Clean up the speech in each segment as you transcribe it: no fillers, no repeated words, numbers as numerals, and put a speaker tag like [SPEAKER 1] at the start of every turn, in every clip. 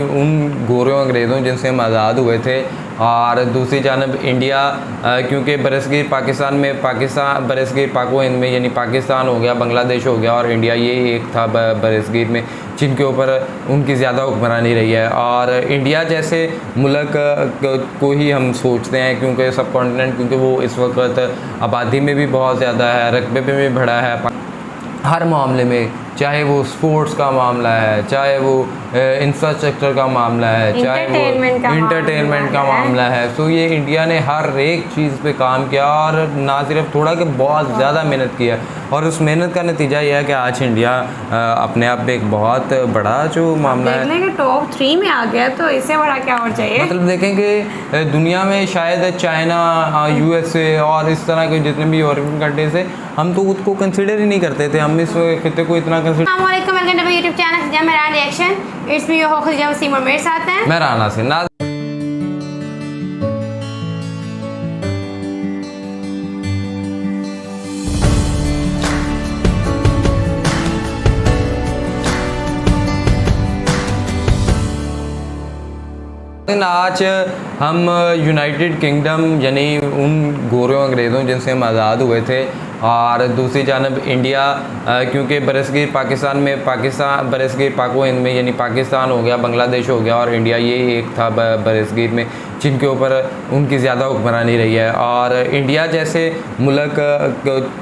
[SPEAKER 1] उन गोरों अंग्रेज़ों जिनसे हम आज़ाद हुए थे। और दूसरी जानब इंडिया, क्योंकि बरसगीर पाकिस्तान में बरसगीर पाको हिंद में यानी पाकिस्तान हो गया, बांग्लादेश हो गया और इंडिया, ये एक था बरसगीर में जिनके ऊपर उनकी ज़्यादा हुक्मरानी रही है। और इंडिया जैसे मुल्क को ही हम सोचते हैं, क्योंकि सब कॉन्टिनेंट, क्योंकि वो इस वक्त आबादी में भी बहुत ज़्यादा है, रकबे में भी बड़ा है, हर मामले में, चाहे वो स्पोर्ट्स का मामला है, चाहे वो इंफ्रास्ट्रक्चर का मामला है, चाहे वो इंटरटेनमेंट का मामला है। तो ये इंडिया ने हर एक चीज़ पे काम किया और ना सिर्फ थोड़ा कि बहुत ज़्यादा मेहनत किया। और उस मेहनत का नतीजा ये है कि आज इंडिया अपने आप में एक बहुत बड़ा जो मामला है,
[SPEAKER 2] टॉप 3 में आ गया, तो इससे बड़ा क्या और चाहिए।
[SPEAKER 1] मतलब देखें कि दुनिया में शायद चाइना, यूएसए और इस तरह के जितने भी यूरोपियन कंट्रीज है, हम तो उसको कंसिडर ही नहीं करते थे। हम इस खिते को इतना
[SPEAKER 2] YouTube channel reaction, it's me your host Waseem और मेरे साथ हैं
[SPEAKER 1] मैं राना से ना। आज हम यूनाइटेड किंगडम यानी उन गोरों अंग्रेज़ों जिनसे हम आज़ाद हुए थे, और दूसरी जानब इंडिया, क्योंकि बरसगीर पाकिस्तान में बरसगीर पाको हिंद में यानी पाकिस्तान हो गया, बांग्लादेश हो गया और इंडिया, ये एक था बरसगीर में जिनके ऊपर उनकी ज़्यादा हुक्मरानी रही है। और इंडिया जैसे मुल्क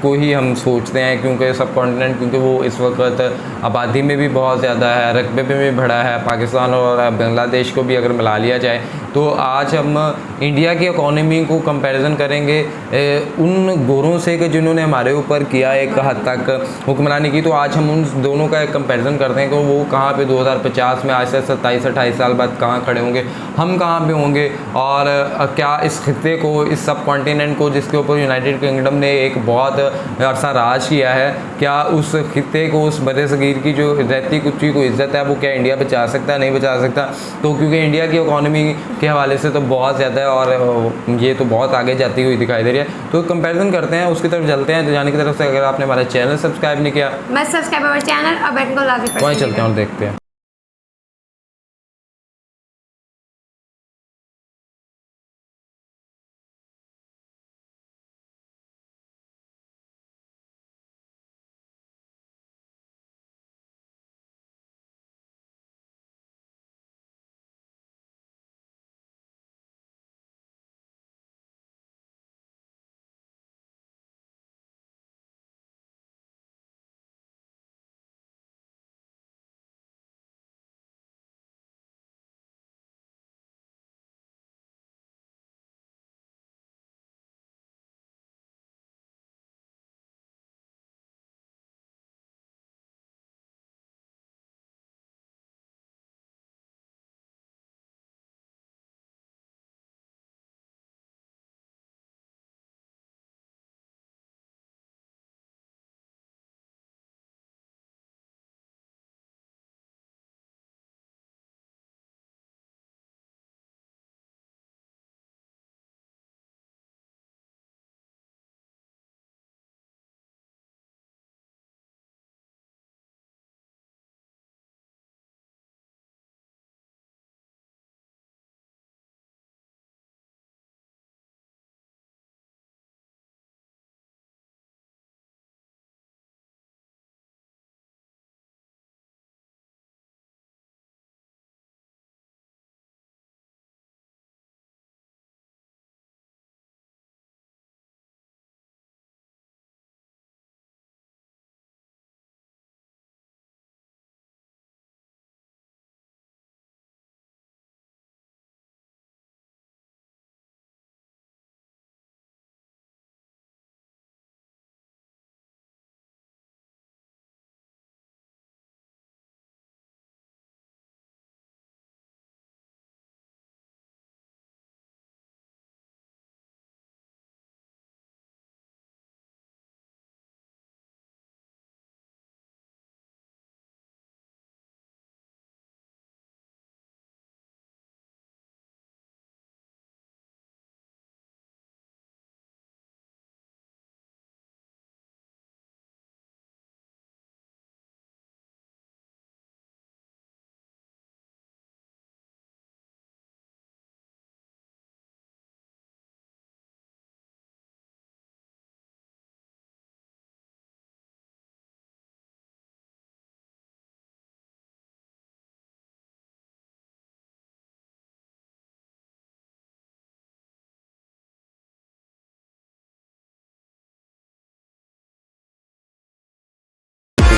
[SPEAKER 1] को ही हम सोचते हैं, क्योंकि सब कॉन्टिनेंट, क्योंकि वो इस वक्त आबादी में भी बहुत ज़्यादा है, रकबे में भी बड़ा है, पाकिस्तान और बांग्लादेश को भी अगर मिला लिया जाए तो आज हम इंडिया की इकॉनमी को कंपैरिजन करेंगे उन गोरों से कि जिन्होंने हमारे ऊपर किया एक हद तक हुक्मरानी की। तो आज हम उन दोनों का एक कंपैरिजन करते हैं कि वो कहाँ पे 2050 में, आज से 27-28 साल बाद कहाँ खड़े होंगे, हम कहाँ पे होंगे, और क्या इस खिते को, इस सब कॉन्टिनेंट को जिसके ऊपर यूनाइटेड किंगडम ने एक बहुत अरसा राज किया है, क्या उस खिते को, उस बरसगीर की जो रहती कुछ को इज़्ज़त है, वो क्या इंडिया बचा सकता है, नहीं बचा सकता। तो क्योंकि इंडिया की इकॉनमी के हवाले से तो बहुत ज़्यादा है और ये तो बहुत आगे जाती हुई दिखाई दे रही है। तो कंपैरिजन करते हैं, उसकी तरफ चलते हैं। तो जाने की तरफ से अगर आपने हमारा चैनल सब्सक्राइब नहीं किया,
[SPEAKER 2] मैं सब्सक्राइब हमारे चैनल और बेल को लाजमी
[SPEAKER 1] वहीं चलते हैं और देखते हैं।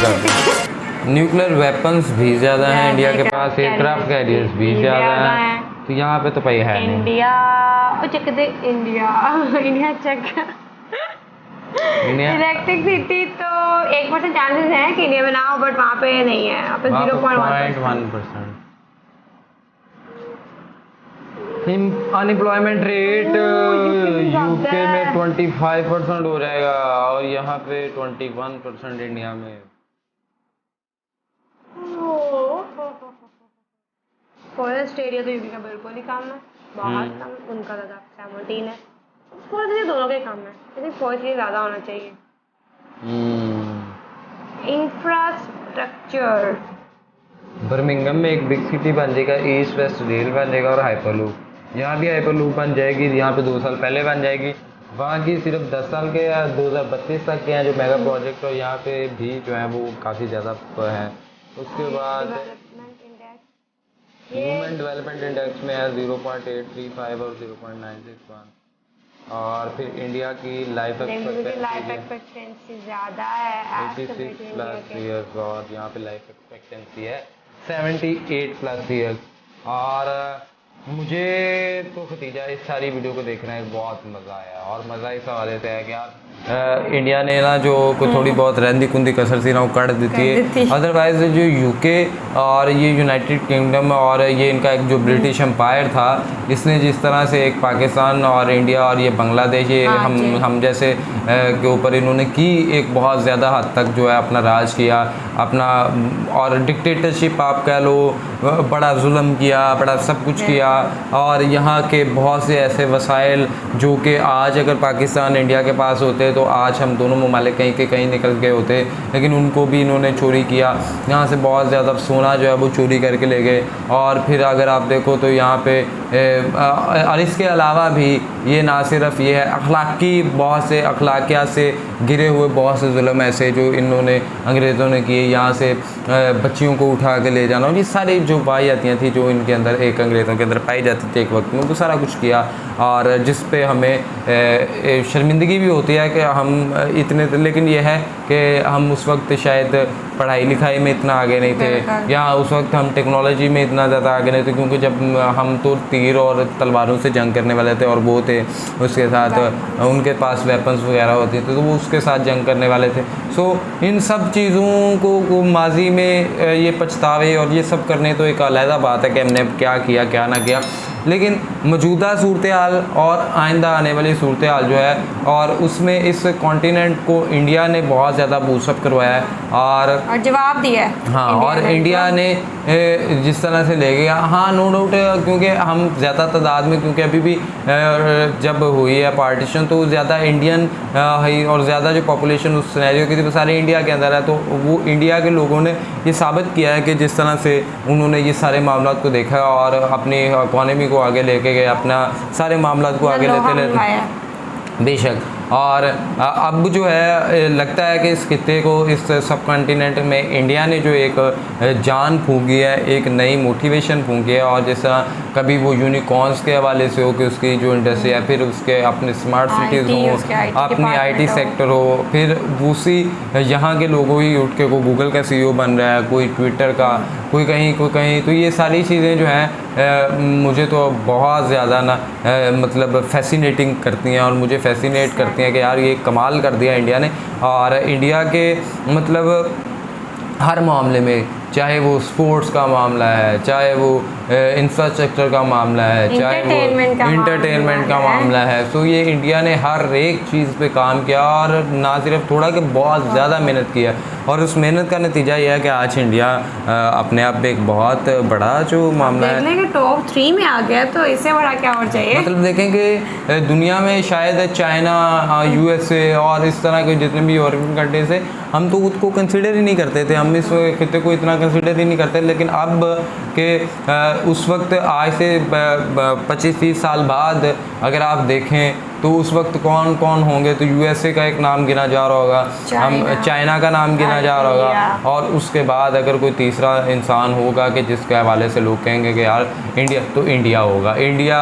[SPEAKER 1] न्यूक्लियर वेपन्स भी ज़्यादा हैं इंडिया के पास, एयरक्राफ्ट कैरियर्स भी ज़्यादा हैं, तो यहाँ पे तो भाई है नहीं।
[SPEAKER 2] इंडिया चेक दे, इंडिया चेक इलेक्ट्रिसिटी तो 1% चांसेस हैं कि इंडिया में ना हो, बट वहाँ पे नहीं है, वहाँ पे 0.1%।
[SPEAKER 1] अनएम्प्लॉयमेंट रेट यूके में 25% हो जाएगा और यहाँ पे 21% इंडिया में।
[SPEAKER 2] फॉरेस्ट एरिया तो यूपी का बिल्कुल ही कम है, बहुत कम, उनका ज़्यादा 17 है। फॉरेस्ट एरिया दोनों के कम है, लेकिन फॉरेस्ट एरिया ज़्यादा होना चाहिए। इंफ्रास्ट्रक्चर
[SPEAKER 1] बर्मिंघम में एक बिग सिटी बन जाएगा, ईस्ट वेस्ट रेल बन जाएगा और हाइपरलूप। यहाँ भी हाइपरलूप बन जाएगी, यहाँ पे 2 साल पहले बन जाएगी। वहाँ की सिर्फ 10 साल के या 2032 तक के हैं जो मेगा प्रोजेक्ट, और यहाँ पे भी जो है वो काफ़ी ज़्यादा है। उसके बाद ह्यूमन डेवलपमेंट इंडेक्स में है 0.835 और 0.961। और फिर इंडिया की लाइफ
[SPEAKER 2] एक्सपेक्टेंसी ज़्यादा है
[SPEAKER 1] 86+ ईयर्स, और यहाँ पे लाइफ एक्सपेक्टेंसी है 78+ ईयर्स। और मुझे तो खतीजा इस सारी वीडियो को देखने में बहुत मज़ा आया, और मज़ा इस हवाले से है कि यार इंडिया ने ना जो थोड़ी बहुत रंदी कुंदी कसर सी ना वो कर देती है। अदरवाइज जो यूके और ये यूनाइटेड किंगडम और ये इनका एक जो ब्रिटिश एम्पायर था, इसने जिस तरह से एक पाकिस्तान और इंडिया और ये बांग्लादेश, ये हम जैसे के ऊपर इन्होंने की एक बहुत ज़्यादा हद तक जो है अपना राज किया अपना, और डिक्टेटरशिप आप कह लो, बड़ा जुल्म किया, बड़ा सब कुछ किया। और यहाँ के बहुत से ऐसे वसाइल जो कि आज अगर पाकिस्तान इंडिया के पास होते तो आज हम दोनों ममालिक कहीं के कहीं निकल गए होते, लेकिन उनको भी इन्होंने चोरी किया। यहाँ से बहुत ज़्यादा सोना जो है वो चोरी करके ले गए। और फिर अगर आप देखो तो यहाँ पे और इसके अलावा भी ये ना सिर्फ ये है, अखलाकी बहुत से अखलाकियात से गिरे हुए बहुत से जुल्म ऐसे जो इन्होंने अंग्रेज़ों ने किए, यहाँ से बच्चियों को उठा के ले जाना, और ये सारी जो वाहियातियाँ थी जो इनके अंदर एक अंग्रेज़ों के अंदर पाई जाती थी एक वक्त में, वो सारा कुछ किया। और जिस पे हमें शर्मिंदगी भी होती है कि हम इतने, लेकिन ये है कि हम उस वक्त शायद पढ़ाई लिखाई में इतना आगे नहीं थे, या उस वक्त हम टेक्नोलॉजी में इतना ज़्यादा आगे नहीं थे, क्योंकि जब हम तो तीर और तलवारों से जंग करने वाले थे और वो थे उसके साथ उनके पास वेपन्स वगैरह होते थे तो वो उसके साथ जंग करने वाले थे। सो इन सब चीज़ों को माजी में ये पछतावे और ये सब करने तो एक अलहदा बात है कि हमने क्या किया क्या ना किया, लेकिन मौजूदा सूरत हाल और आइंदा आने वाली सूरत हाल जो है, और उसमें इस कॉन्टिनेंट को इंडिया ने बहुत ज़्यादा बूस्टअप करवाया है और
[SPEAKER 2] जवाब दिया है।
[SPEAKER 1] हाँ, और इंडिया ने जिस तरह से ले गया, हाँ नो डाउट, क्योंकि हम ज़्यादा तादाद में, क्योंकि अभी भी जब हुई है पार्टीशन तो ज़्यादा इंडियन है और ज़्यादा जो पॉपुलेशन उस सिनेरियो की थी वो सारे इंडिया के अंदर है। तो वो इंडिया के लोगों ने ये साबित किया है कि जिस तरह से उन्होंने ये सारे मामला को देखा और अपनी इकॉनमी को आगे लेके गए, अपना सारे मामला को आगे लेते बेशक। और अब जो है लगता है कि इस खित्ते को, इस सब कॉन्टिनेंट में इंडिया ने जो एक जान फूंकी है, एक नई मोटिवेशन फूंकी है। और जैसा कभी वो यूनिकॉर्न्स के हवाले से हो कि उसकी जो इंडस्ट्री है, फिर उसके अपने स्मार्ट सिटीज़ हो, अपनी IT सेक्टर हो, फिर उसी यहाँ के लोगों ही उठ के को गूगल का CEO बन रहा है, कोई ट्विटर का, कोई कहीं। तो ये सारी चीज़ें जो हैं मुझे तो बहुत ज़्यादा ना मतलब फैसिनेटिंग करती हैं, और मुझे फैसिनेट करती हैं कि यार ये कमाल कर दिया इंडिया ने। और इंडिया के मतलब हर मामले में, चाहे वो स्पोर्ट्स का मामला है, चाहे वो इंफ्रास्ट्रक्चर का मामला है, चाहे वो इंटरटेनमेंट का मामला है, तो ये इंडिया ने हर एक चीज़ पे काम किया, और ना सिर्फ थोड़ा कि बहुत ज़्यादा मेहनत किया। और उस मेहनत का नतीजा ये है कि आज इंडिया अपने आप में एक बहुत बड़ा जो मामला है
[SPEAKER 2] टॉप 3 में आ गया, तो इससे बड़ा क्या और चाहिए।
[SPEAKER 1] मतलब देखें कि दुनिया में शायद चाइना, USA और इस तरह के जितने भी यूरोपियन कंट्रीज है, हम तो उसको कंसिडर ही नहीं करते थे, हम इस खित्ते को इतना कंसिडर ही नहीं करते। लेकिन अब के उस वक्त आज से 25-30 साल बाद अगर आप देखें तो उस वक्त कौन कौन होंगे, तो यूएसए का एक नाम गिना जा रहा होगा, हम चाइना का नाम गिना जा रहा होगा, और उसके बाद अगर कोई तीसरा इंसान होगा कि जिसके हवाले से लोग कहेंगे कि यार इंडिया, तो इंडिया होगा। इंडिया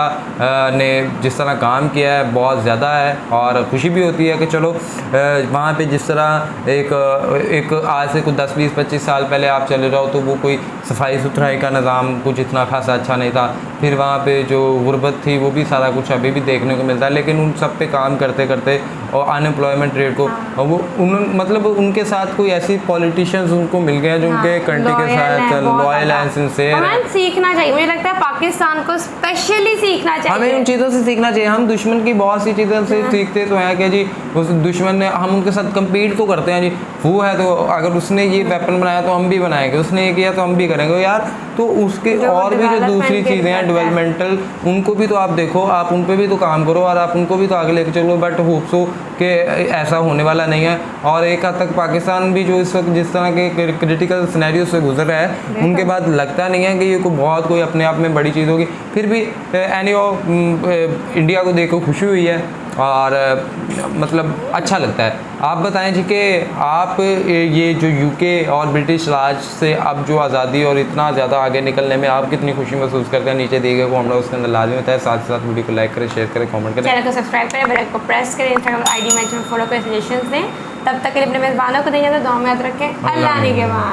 [SPEAKER 1] ने जिस तरह काम किया है बहुत ज़्यादा है, और खुशी भी होती है कि चलो वहाँ पे जिस तरह एक आज से कुछ 10-20-25 साल पहले आप चले जाओ तो वो कोई सफाई सुथराई का निज़ाम कुछ इतना खासा अच्छा नहीं था, फिर वहाँ पे जो गुर्बत थी वो भी सारा कुछ अभी भी देखने को मिलता है, लेकिन उन सब पे काम करते करते और अनएम्प्लॉयमेंट रेट को, और वो मतलब उनके साथ कोई ऐसी पॉलिटिशियंस उनको मिल गए जो उनके कंट्री के साथ लॉयल एंड सिंसियर।
[SPEAKER 2] हमें सीखना चाहिए, मुझे लगता है पाकिस्तान को स्पेशली सीखना चाहिए,
[SPEAKER 1] हमें उन चीज़ों से सीखना चाहिए। हम दुश्मन की बहुत सी चीज़ों से सीखते तो हैं कि जी उस दुश्मन ने, हम उनके साथ कम्पीट तो करते हैं जी, वो है तो अगर उसने ये वेपन बनाया तो हम भी बनाएंगे, उसने ये किया तो हम भी करेंगे यार, तो उसके और भी जो दूसरी चीज़ें हैं डेवलपमेंटल, उनको भी तो आप देखो, आप उन पर भी तो काम करो और आप उनको भी तो आगे लेके चलो, बट होप सो कि ऐसा होने वाला नहीं है। और एक हद तक पाकिस्तान भी जो इस वक्त जिस तरह के क्रिटिकल सिनेरियो से गुजर रहा है, उनके बाद लगता नहीं है कि ये बहुत कोई अपने आप में बड़ी चीज़ होगी। फिर भी इंडिया को देखो खुशी हुई है और मतलब अच्छा लगता है। आप बताएं जी कि आप ये जो यूके और ब्रिटिश राज से अब जो आज़ादी और इतना ज़्यादा आगे निकलने में आप कितनी खुशी महसूस करते हैं? नीचे दिए गए कमेंट उसके अंदर लाजमी होता है। साथ ही साथ वीडियो को लाइक करें, शेयर करें, कमेंट करें,
[SPEAKER 2] चैनल को सब्सक्राइब करें, बेल आइकन को प्रेस करें, इंस्टाग्राम आईडी में फॉलो करें, सजेशंस दें। तब तक के लिए अपने मेज़बानों को दें, तो दुआ में याद रखें। अल्लाह निगहबान।